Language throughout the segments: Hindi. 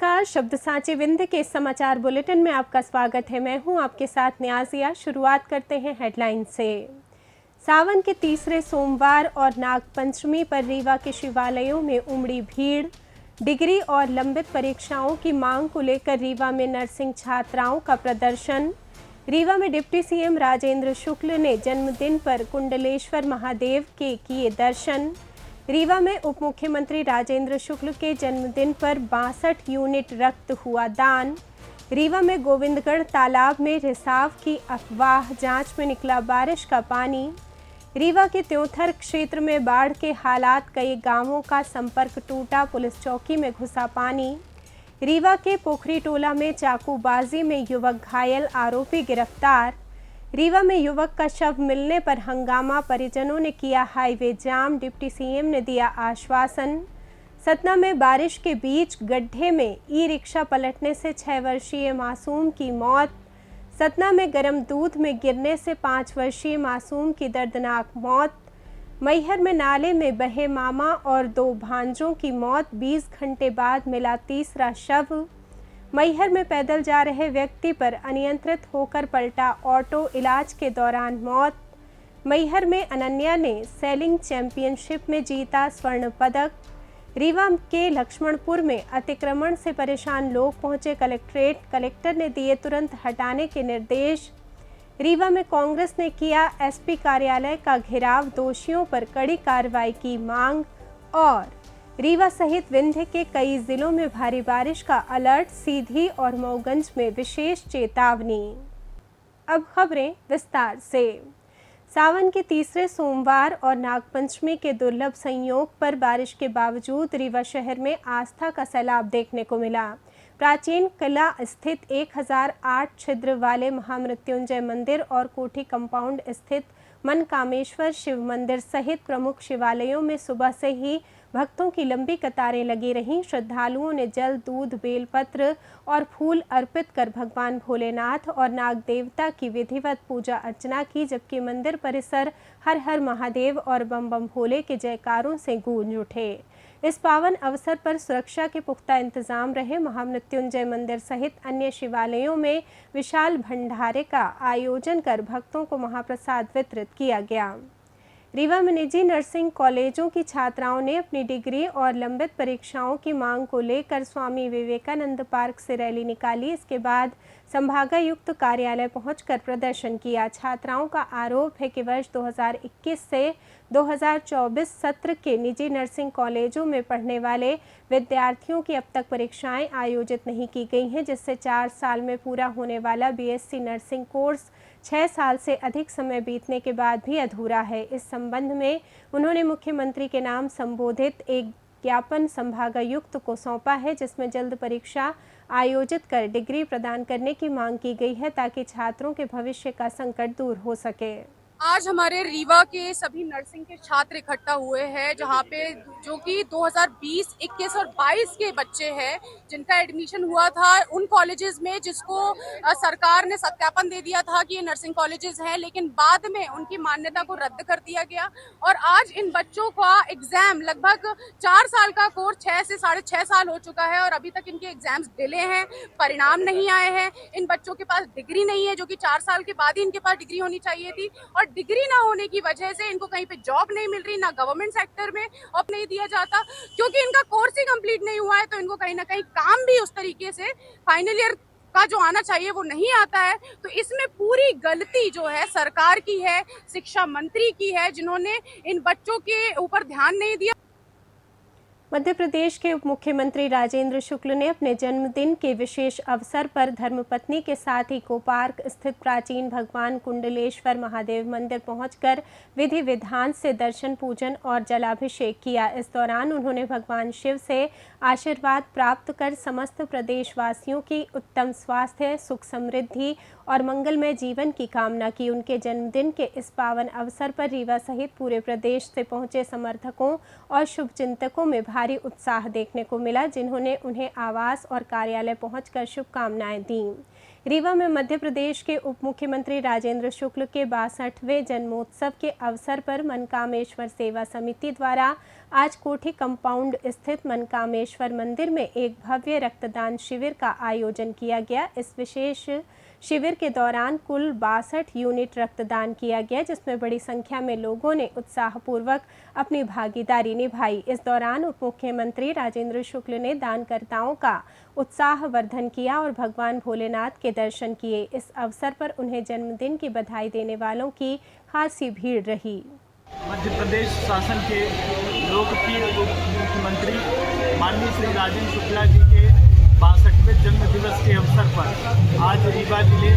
नमस्कार, शब्द साँची विंध्य के समाचार बुलेटिन में आपका स्वागत है। मैं हूं आपके साथ न्याजिया। शुरुआत करते हैं हेडलाइन से। सावन के तीसरे सोमवार और नागपंचमी पर रीवा के शिवालयों में उमड़ी भीड़। डिग्री और लंबित परीक्षाओं की मांग को लेकर रीवा में नर्सिंग छात्राओं का प्रदर्शन। रीवा में डिप्टी सीएम राजेंद्र शुक्ल ने जन्मदिन पर कुंडलेश्वर महादेव के किए दर्शन। रीवा में उप मुख्यमंत्री राजेंद्र शुक्ल के जन्मदिन पर 62 यूनिट रक्त हुआ दान। रीवा में गोविंदगढ़ तालाब में रिसाव की अफवाह, जांच में निकला बारिश का पानी। रीवा के त्योंथर क्षेत्र में बाढ़ के हालात, कई गांवों का संपर्क टूटा, पुलिस चौकी में घुसा पानी। रीवा के पोखरी टोला में चाकूबाजी में युवक घायल, आरोपी गिरफ्तार। रीवा में युवक का शव मिलने पर हंगामा, परिजनों ने किया हाईवे जाम, डिप्टी सीएम ने दिया आश्वासन। सतना में बारिश के बीच गड्ढे में ई रिक्शा पलटने से 6 वर्षीय मासूम की मौत। सतना में गर्म दूध में गिरने से 5 वर्षीय मासूम की दर्दनाक मौत। मैहर में नाले में बहे मामा और 2 भांजों की मौत, 20 घंटे बाद मिला तीसरा शव। मैहर में पैदल जा रहे व्यक्ति पर अनियंत्रित होकर पलटा ऑटो, इलाज के दौरान मौत। मैहर में अनन्या ने सेलिंग चैंपियनशिप में जीता स्वर्ण पदक। रीवा के लक्ष्मणपुर में अतिक्रमण से परेशान लोग पहुंचे कलेक्ट्रेट, कलेक्टर ने दिए तुरंत हटाने के निर्देश। रीवा में कांग्रेस ने किया एसपी कार्यालय का घेराव, दोषियों पर कड़ी कार्रवाई की मांग। और रीवा सहित विंध्य के कई जिलों में भारी बारिश का अलर्ट, सीधी और मऊगंज में विशेष चेतावनी। अब खबरें विस्तार से। सावन के तीसरे सोमवार और नागपंचमी के दुर्लभ संयोग पर बारिश के बावजूद रीवा शहर में आस्था का सैलाब देखने को मिला। प्राचीन किला स्थित 1008 छिद्र वाले महामृत्युंजय मंदिर और कोठी कंपाउंड स्थित मनकामेश्वर शिव मंदिर सहित प्रमुख शिवालयों में सुबह से ही भक्तों की लंबी कतारें लगी रहीं। श्रद्धालुओं ने जल, दूध, बेलपत्र और फूल अर्पित कर भगवान भोलेनाथ और नाग देवता की विधिवत पूजा अर्चना की, जबकि मंदिर परिसर हर हर महादेव और बम बम भोले के जयकारों से गूंज उठे। इस पावन अवसर पर सुरक्षा के पुख्ता इंतजाम रहे। महामृत्युंजय मंदिर सहित अन्य शिवालयों में विशाल भंडारे का आयोजन कर भक्तों को महाप्रसाद वितरित किया गया। रीवा में निजी नर्सिंग कॉलेजों की छात्राओं ने अपनी डिग्री और लंबित परीक्षाओं की मांग को लेकर स्वामी विवेकानंद पार्क से रैली निकाली। इसके बाद संभागायुक्त कार्यालय पहुंचकर प्रदर्शन किया। छात्राओं का आरोप है कि वर्ष 2021 से 2024 सत्र के निजी नर्सिंग कॉलेजों में पढ़ने वाले विद्यार्थियों की अब तक परीक्षाएं आयोजित नहीं की गई हैं, जिससे 4 साल में पूरा होने वाला बीएससी नर्सिंग कोर्स 6 साल से अधिक समय बीतने के बाद भी अधूरा है। इस संबंध में उन्होंने मुख्यमंत्री के नाम संबोधित एक ज्ञापन संभागायुक्त को सौंपा है, जिसमें जल्द परीक्षा आयोजित कर डिग्री प्रदान करने की मांग की गई है, ताकि छात्रों के भविष्य का संकट दूर हो सके। आज हमारे रीवा के सभी नर्सिंग के छात्र इकट्ठा हुए हैं, जहाँ पे जो कि 2020, 21 और 22 के बच्चे हैं, जिनका एडमिशन हुआ था उन कॉलेजेस में जिसको सरकार ने सत्यापन दे दिया था कि ये नर्सिंग कॉलेजेस हैं, लेकिन बाद में उनकी मान्यता को रद्द कर दिया गया। और आज इन बच्चों का एग्जाम, लगभग 4 साल का कोर्स 6 से 6.5 साल हो चुका है और अभी तक इनके एग्जाम्स डिले हैं, परिणाम नहीं आए हैं। इन बच्चों के पास डिग्री नहीं है, जो कि 4 साल के बाद ही इनके पास डिग्री होनी चाहिए थी, और डिग्री ना होने की वजह से इनको कहीं पे जॉब नहीं मिल रही, ना गवर्नमेंट सेक्टर में अब नहीं दिया जाता, क्योंकि इनका कोर्स ही कंप्लीट नहीं हुआ है। तो इनको कहीं ना कहीं काम भी उस तरीके से फाइनल ईयर का जो आना चाहिए वो नहीं आता है। तो इसमें पूरी गलती जो है सरकार की है, शिक्षा मंत्री की है, जिन्होंने इन बच्चों के ऊपर ध्यान नहीं दिया। मध्य प्रदेश के उप मुख्यमंत्री राजेंद्र शुक्ल ने अपने जन्मदिन के विशेष अवसर पर धर्मपत्नी के साथ इको पार्क स्थित प्राचीन भगवान कुंडलेश्वर महादेव मंदिर पहुंचकर विधि विधान से दर्शन, पूजन और जलाभिषेक किया। इस दौरान उन्होंने भगवान शिव से आशीर्वाद प्राप्त कर समस्त प्रदेशवासियों की उत्तम स्वास्थ्य, सुख, समृद्धि और मंगलमय जीवन की कामना की। उनके जन्मदिन के इस पावन अवसर पर रीवा सहित पूरे प्रदेश से पहुंचे समर्थकों और शुभचिंतकों में भारी उत्साह देखने को मिला, जिन्होंने उन्हें आवास और कार्यालय पहुंचकर शुभकामनाएं दी। रीवा में मध्य प्रदेश के उप मुख्यमंत्री राजेंद्र शुक्ल के 62वें जन्मोत्सव के अवसर पर मनकामेश्वर सेवा समिति द्वारा आज कोठी कंपाउंड स्थित मनकामेश्वर मंदिर में एक भव्य रक्तदान शिविर का आयोजन किया गया। इस विशेष शिविर के दौरान कुल 62 यूनिट रक्तदान किया गया, जिसमें बड़ी संख्या में लोगों ने उत्साहपूर्वक अपनी भागीदारी निभाई। इस दौरान उप मुख्यमंत्री राजेंद्र शुक्ल ने दानकर्ताओं का उत्साहवर्धन किया और भगवान भोलेनाथ के दर्शन किए। इस अवसर पर उन्हें जन्मदिन की बधाई देने वालों की खासी भीड़ रही। मध्य प्रदेश शासन के लोकप्रिय उप मुख्यमंत्री माननीय श्री राजेंद्र शुक्ला जी के 62वें जन्म दिवस के अवसर पर आज रीवा जिले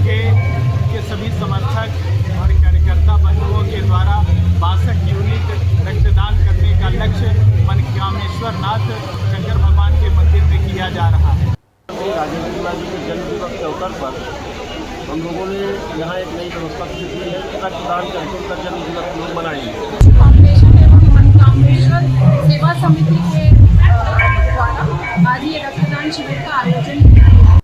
के सभी समर्थक और कार्यकर्ता बंधुओं के द्वारा 62 यूनिट रक्तदान करने का लक्ष्य मनकामेश्वर नाथ शंकर भगवान के मंदिर में किया जा रहा है। राजेंद्र शुक्ला जी के जन्म दिवस के अवसर पर हम लोगों ने यहाँ एक नई व्यवस्था शुरू की है कि रक्तदान करके उनका जन्म दिवस लोग मनाएंगे। फाउंडेशन एवं मनकामेश्वर सेवा समिति के द्वारा आज ये रक्तदान शिविर का आयोजन किया गया।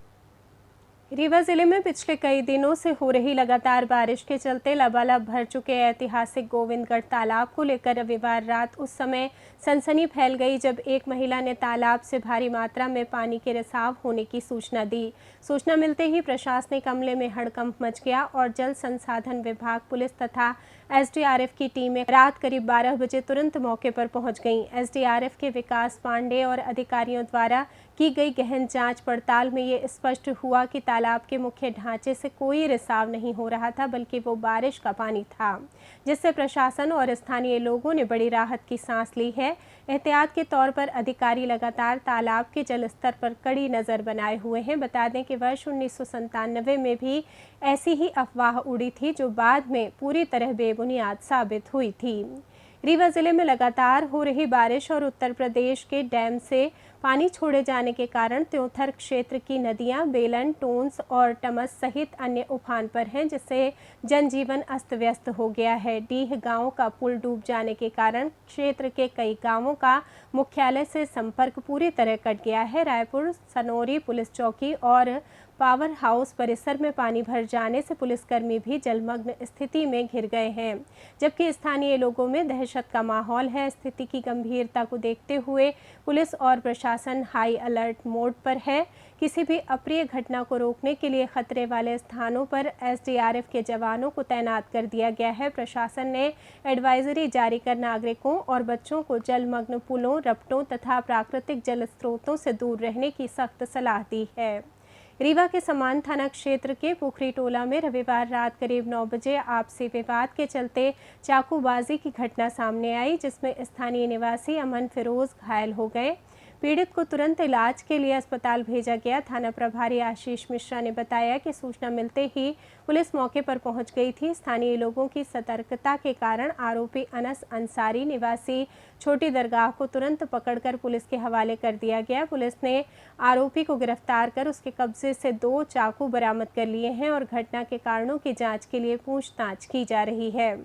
रीवा जिले में पिछले कई दिनों से हो रही लगातार बारिश के चलते लबालब भर चुके ऐतिहासिक गोविंदगढ़ तालाब को लेकर रविवार रात उस समय सनसनी फैल गई जब एक महिला ने तालाब से भारी मात्रा में पानी के रिसाव होने की सूचना दी। सूचना मिलते ही प्रशासनिक अमले में हड़कंप मच गया और जल संसाधन विभाग, पुलिस तथा एसडीआरएफ की टीमें रात करीब 12 बजे तुरंत मौके पर पहुंच गईं। एसडीआरएफ के विकास पांडे और अधिकारियों द्वारा की गई गहन जांच पड़ताल में ये स्पष्ट हुआ कि तालाब के मुख्य ढांचे से कोई रिसाव नहीं हो रहा था, बल्कि वो बारिश का पानी था, जिससे प्रशासन और स्थानीय लोगों ने बड़ी राहत की सांस ली है। एहतियात के तौर पर अधिकारी लगातार तालाब के जल स्तर पर कड़ी नज़र बनाए हुए हैं। बता दें कि वर्ष 1997 में भी ऐसी ही अफवाह उड़ी थी, जो बाद में पूरी तरह बेबुनियाद साबित हुई थी। रीवा जिले में लगातार हो रही बारिश और उत्तर प्रदेश के डैम से पानी छोड़े जाने के कारण त्योंथर क्षेत्र की नदियां बेलन, टोंस और टमस सहित अन्य उफान पर हैं, जिससे जनजीवन अस्त व्यस्त हो गया है। डीह गांव का पुल डूब जाने के कारण क्षेत्र के कई गांवों का मुख्यालय से संपर्क पूरी तरह कट गया है। रायपुर सनोरी पुलिस चौकी और पावर हाउस परिसर में पानी भर जाने से पुलिसकर्मी भी जलमग्न स्थिति में घिर गए हैं, जबकि स्थानीय लोगों में दहशत का माहौल है। स्थिति की गंभीरता को देखते हुए पुलिस और प्रशासन हाई अलर्ट मोड पर है। किसी भी अप्रिय घटना को रोकने के लिए खतरे वाले स्थानों पर एसडीआरएफ के जवानों को तैनात कर दिया गया है। प्रशासन ने एडवाइजरी जारी कर नागरिकों और बच्चों को जलमग्न पुलों, रपटों तथा प्राकृतिक जल स्रोतों से दूर रहने की सख्त सलाह दी है। रीवा के समान थाना क्षेत्र के पुखरी टोला में रविवार रात करीब 9 बजे आपसी विवाद के चलते चाकूबाजी की घटना सामने आई, जिसमें स्थानीय निवासी अमन फिरोज घायल हो गए। पीड़ित को तुरंत इलाज के लिए अस्पताल भेजा गया। थाना प्रभारी आशीष मिश्रा ने बताया कि सूचना मिलते ही पुलिस मौके पर पहुंच गई थी। स्थानीय लोगों की सतर्कता के कारण आरोपी अनस अंसारी निवासी छोटी दरगाह को तुरंत पकड़कर पुलिस के हवाले कर दिया गया। पुलिस ने आरोपी को गिरफ्तार कर उसके कब्जे से 2 चाकू बरामद कर लिए हैं और घटना के कारणों की जांच के लिए पूछताछ की जा रही है।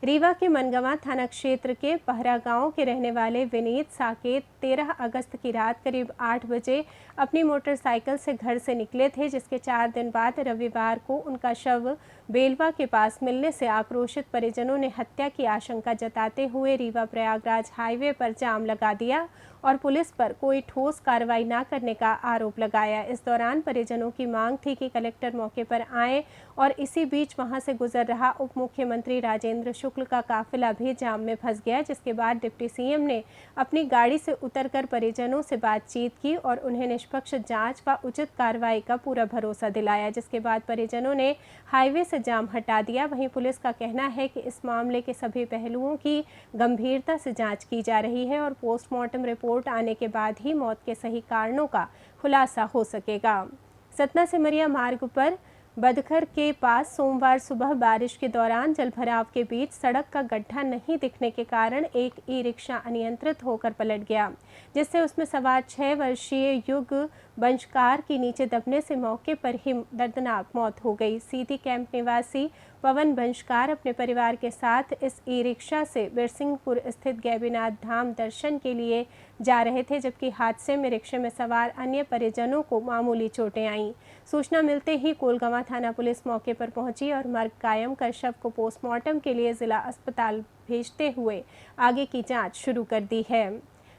रीवा के मनगवा थाना क्षेत्र के पहरा गांव के रहने वाले विनीत साकेत 13 अगस्त की रात करीब 8 बजे अपनी मोटरसाइकिल से घर से निकले थे, जिसके 4 दिन बाद रविवार को उनका शव बेलवा के पास मिलने से आक्रोशित परिजनों ने हत्या की आशंका जताते हुए रीवा प्रयागराज हाईवे पर जाम लगा दिया और पुलिस पर कोई ठोस कार्रवाई न करने का आरोप लगाया। इस दौरान परिजनों की मांग थी कि कलेक्टर मौके पर आए और इसी बीच वहां से गुजर रहा उप मुख्यमंत्री राजेंद्र शुक्ल का काफिला भी जाम में फंस गया, जिसके बाद डिप्टी सीएम ने अपनी गाड़ी से उतरकर परिजनों से बातचीत की और उन्हें निष्पक्ष जांच व उचित कार्रवाई का पूरा भरोसा दिलाया, जिसके बाद परिजनों ने हाईवे से जाम हटा दिया। वहीं पुलिस का कहना है कि इस मामले के सभी पहलुओं की गंभीरता से जांच की जा रही है और पोस्टमार्टम रिपोर्ट आने के बाद ही मौत के सही कारणों का खुलासा हो सकेगा। सतना सिमरिया मार्ग पर बदखर के पास सोमवार सुबह बारिश के दौरान जलभराव के बीच सड़क का गड्ढा नहीं दिखने के कारण एक ई रिक्शा अनियंत्रित होकर पलट गया, जिससे उसमें सवार 6 वर्षीय युग बंशकार की नीचे दबने से मौके पर ही दर्दनाक मौत हो गई। सीधी कैंप निवासी पवन बंशकार अपने परिवार के साथ इस ई रिक्शा से बिरसिंहपुर स्थित गैबीनाथ धाम दर्शन के लिए जा रहे थे, जबकि हादसे में रिक्शे में सवार अन्य परिजनों को मामूली चोटें आईं। सूचना मिलते ही कोलगवां थाना पुलिस मौके पर पहुंची और मर्ग कायम कर शव को पोस्टमार्टम के लिए जिला अस्पताल भेजते हुए आगे की जांच शुरू कर दी है।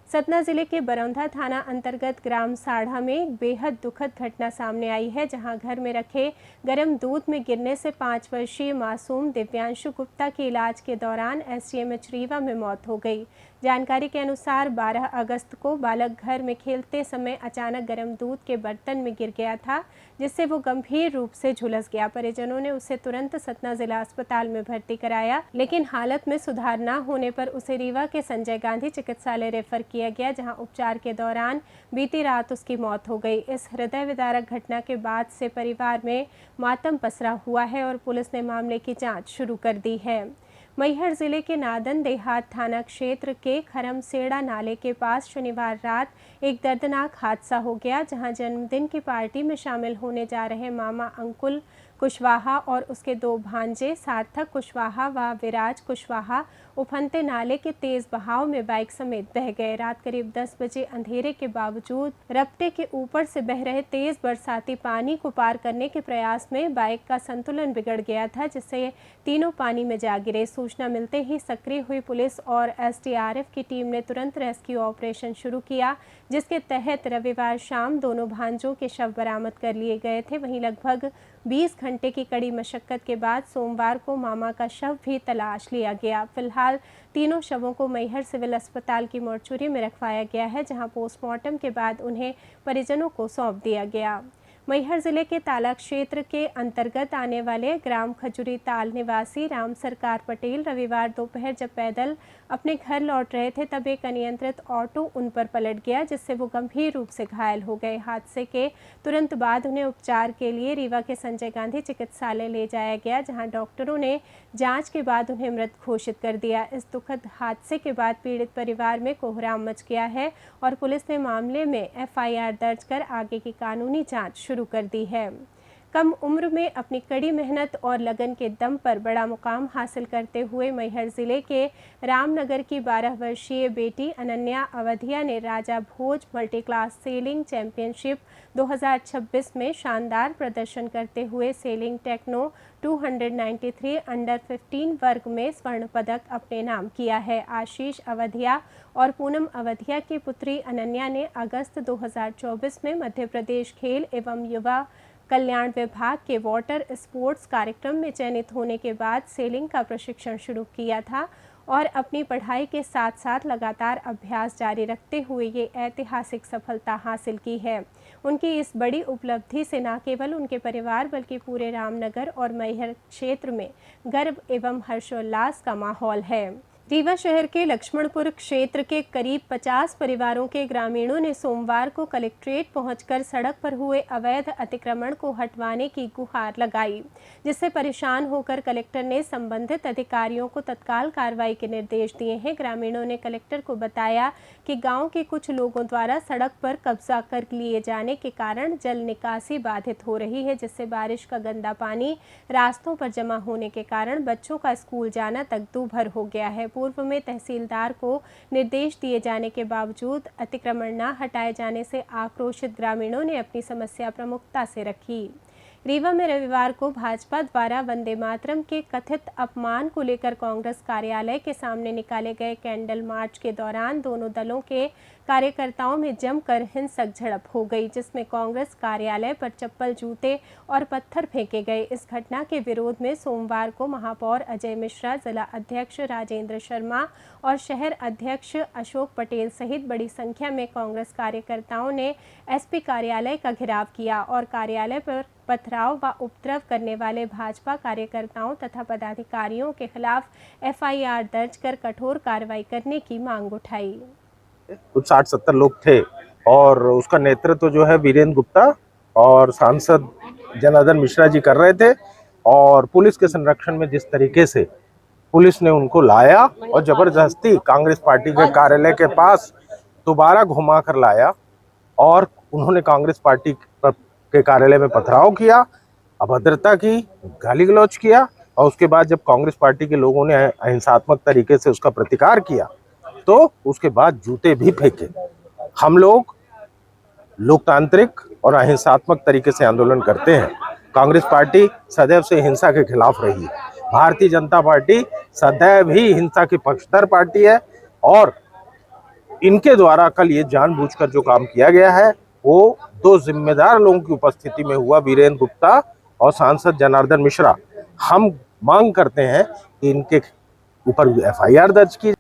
सतना जिले के बरौंधा थाना अंतर्गत ग्राम साढ़ा में एक बेहद दुखद घटना सामने आई है, जहां घर में रखे गर्म दूध में गिरने से 5 वर्षीय मासूम दिव्यांशु गुप्ता की इलाज के दौरान एसडीएमएच रीवा में मौत हो गई। जानकारी के अनुसार 12 अगस्त को बालक घर में खेलते समय अचानक गर्म दूध के बर्तन में गिर गया था, जिससे वो गंभीर रूप से झुलस गया। परिजनों ने उसे तुरंत सतना जिला अस्पताल में भर्ती कराया, लेकिन हालत में सुधार न होने पर उसे रीवा के संजय गांधी चिकित्सालय रेफर किया गया, जहां उपचार के दौरान बीती रात उसकी मौत हो गई। इस हृदय विदारक घटना के बाद से परिवार में मातम पसरा हुआ है और पुलिस ने मामले की जांच शुरू कर दी है। मैहर जिले के नादन देहात थाना क्षेत्र के खरमसेड़ा नाले के पास शनिवार रात एक दर्दनाक हादसा हो गया, जहां जन्मदिन की पार्टी में शामिल होने जा रहे मामा अंकुल कुशवाहा और उसके 2 भांजे सार्थक कुशवाहा व विराज कुशवाहा उफनते नाले के तेज बहाव में बाइक समेत बह गए। रात करीब 10 बजे अंधेरे के बावजूद रपटे के ऊपर से बह रहे तेज बरसाती पानी को पार करने के प्रयास में बाइक का संतुलन बिगड़ गया था, जिससे तीनों पानी में जा गिरे। सूचना मिलते ही सक्रिय हुई पुलिस और एसडीआरएफ की टीम ने तुरंत रेस्क्यू ऑपरेशन शुरू किया, जिसके तहत रविवार शाम दोनों भांजों के शव बरामद कर लिए गए थे। वहीं लगभग 20 घंटे की कड़ी मशक्कत के बाद सोमवार को मामा का शव भी तलाश लिया गया। फिलहाल तीनों शवों को मैहर सिविल अस्पताल की मोर्चरी में रखवाया गया है, जहां पोस्टमार्टम के बाद उन्हें परिजनों को सौंप दिया गया। मैहर जिले के ताला क्षेत्र के अंतर्गत आने वाले ग्राम खजुरी ताल निवासी राम सरकार पटेल रविवार दोपहर जब पैदल अपने घर लौट रहे थे, तब एक अनियंत्रित ऑटो उन पर पलट गया, जिससे वो गंभीर रूप से घायल हो गए। हादसे के तुरंत बाद उन्हें उपचार के लिए रीवा के संजय गांधी चिकित्सालय ले जाया गया, जहां डॉक्टरों ने जांच के बाद उन्हें मृत घोषित कर दिया। इस दुखद हादसे के बाद पीड़ित परिवार में कोहराम मच गया है और पुलिस ने मामले में एफआईआर दर्ज कर आगे की कानूनी जांच शुरू कर दी है। कम उम्र में अपनी कड़ी मेहनत और लगन के दम पर बड़ा मुकाम हासिल करते हुए मैहर जिले के रामनगर की 12 वर्षीय बेटी अनन्या अवधिया ने राजा भोज मल्टी क्लास सेलिंग चैंपियनशिप 2026 में शानदार प्रदर्शन करते हुए सेलिंग टेक्नो 293 अंडर 15 वर्ग में स्वर्ण पदक अपने नाम किया है। आशीष अवधिया और पूनम अवधिया की पुत्री अनन्या ने अगस्त 2024 में मध्य प्रदेश खेल एवं युवा कल्याण विभाग के वाटर स्पोर्ट्स कार्यक्रम में चयनित होने के बाद सेलिंग का प्रशिक्षण शुरू किया था और अपनी पढ़ाई के साथ साथ लगातार अभ्यास जारी रखते हुए ये ऐतिहासिक सफलता हासिल की है। उनकी इस बड़ी उपलब्धि से न केवल उनके परिवार बल्कि पूरे रामनगर और मैहर क्षेत्र में गर्व एवं हर्षोल्लास का माहौल है। रीवा शहर के लक्ष्मणपुर क्षेत्र के करीब 50 परिवारों के ग्रामीणों ने सोमवार को कलेक्ट्रेट पहुंचकर सड़क पर हुए अवैध अतिक्रमण को हटवाने की गुहार लगाई, जिससे परेशान होकर कलेक्टर ने संबंधित अधिकारियों को तत्काल कार्रवाई के निर्देश दिए हैं। ग्रामीणों ने कलेक्टर को बताया कि गांव के कुछ लोगों द्वारा सड़क पर कब्जा कर लिए जाने के कारण जल निकासी बाधित हो रही है, जिससे बारिश का गंदा पानी रास्तों पर जमा होने के कारण बच्चों का स्कूल जाना तक दूभर हो गया है। पूर्व में तहसीलदार को निर्देश दिए जाने के बावजूद अतिक्रमण न हटाए जाने से आक्रोशित ग्रामीणों ने अपनी समस्या प्रमुखता से रखी। रीवा में रविवार को भाजपा द्वारा वंदे मातरम के कथित अपमान को लेकर कांग्रेस कार्यालय के सामने निकाले गए कैंडल मार्च के दौरान दोनों दलों के कार्यकर्ताओं में जमकर हिंसक झड़प हो गई, जिसमें कांग्रेस कार्यालय पर चप्पल, जूते और पत्थर फेंके गए। इस घटना के विरोध में सोमवार को महापौर अजय मिश्रा, जिला अध्यक्ष राजेंद्र शर्मा और शहर अध्यक्ष अशोक पटेल सहित बड़ी संख्या में कांग्रेस कार्यकर्ताओं ने एसपी कार्यालय का घेराव किया और कार्यालय पर पथराव व उपद्रव करने वाले भाजपा कार्यकर्ताओं तथा पदाधिकारियों के खिलाफ एफआईआर दर्ज कर कठोर कार्रवाई करने की मांग उठाई। कुछ 60-70 लोग थे और उसका नेतृत्व जो है वीरेंद्र गुप्ता और सांसद जनार्दन मिश्रा जी कर रहे थे और पुलिस के संरक्षण में जिस तरीके से पुलिस ने उनको लाया और जबरदस्ती कांग्रेस पार्टी के कार्यालय के पास दोबारा घुमा कर लाया और उन्होंने कांग्रेस पार्टी के कार्यालय में पथराव किया, अभद्रता की, गाली गलौज किया और उसके बाद जब कांग्रेस पार्टी के लोगों ने अहिंसात्मक तरीके से उसका प्रतिकार किया तो उसके बाद जूते भी फेंके। हम लोग लोकतांत्रिक और अहिंसात्मक तरीके से आंदोलन करते हैं। कांग्रेस पार्टी सदैव से हिंसा के खिलाफ रही है। भारतीय जनता पार्टी सदैव ही हिंसा की पक्षधर पार्टी है और इनके द्वारा कल ये जानबूझकर जो काम किया गया है वो दो जिम्मेदार लोगों की उपस्थिति में हुआ, वीरेंद्र गुप्ता और सांसद जनार्दन मिश्रा। हम मांग करते हैं कि इनके ऊपर एफआईआर दर्ज की।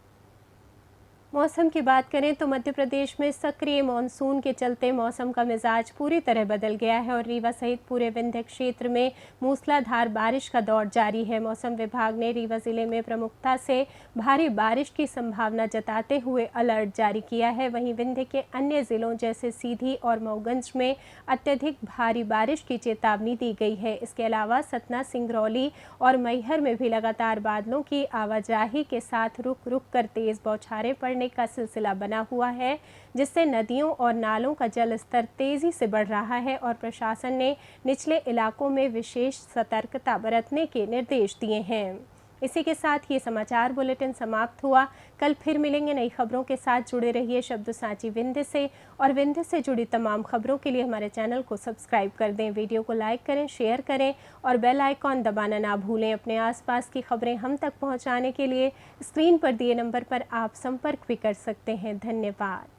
मौसम की बात करें तो मध्य प्रदेश में सक्रिय मानसून के चलते मौसम का मिजाज पूरी तरह बदल गया है और रीवा सहित पूरे विंध्य क्षेत्र में मूसलाधार बारिश का दौर जारी है। मौसम विभाग ने रीवा जिले में प्रमुखता से भारी बारिश की संभावना जताते हुए अलर्ट जारी किया है। वहीं विंध्य के अन्य जिलों जैसे सीधी और मऊगंज में अत्यधिक भारी बारिश की चेतावनी दी गई है। इसके अलावा सतना, सिंगरौली और मैहर में भी लगातार बादलों की आवाजाही के साथ रुक रुक कर तेज बौछारें पड़ने का सिलसिला बना हुआ है, जिससे नदियों और नालों का जल स्तर तेजी से बढ़ रहा है और प्रशासन ने निचले इलाकों में विशेष सतर्कता बरतने के निर्देश दिए हैं। इसी के साथ ये समाचार बुलेटिन समाप्त हुआ। कल फिर मिलेंगे नई खबरों के साथ। जुड़े रहिए शब्द साची विंध्य से और विंध्य से जुड़ी तमाम खबरों के लिए हमारे चैनल को सब्सक्राइब कर दें। वीडियो को लाइक करें, शेयर करें और बेल आइकॉन दबाना ना भूलें। अपने आसपास की खबरें हम तक पहुंचाने के लिए स्क्रीन पर दिए नंबर पर आप संपर्क भी कर सकते हैं। धन्यवाद।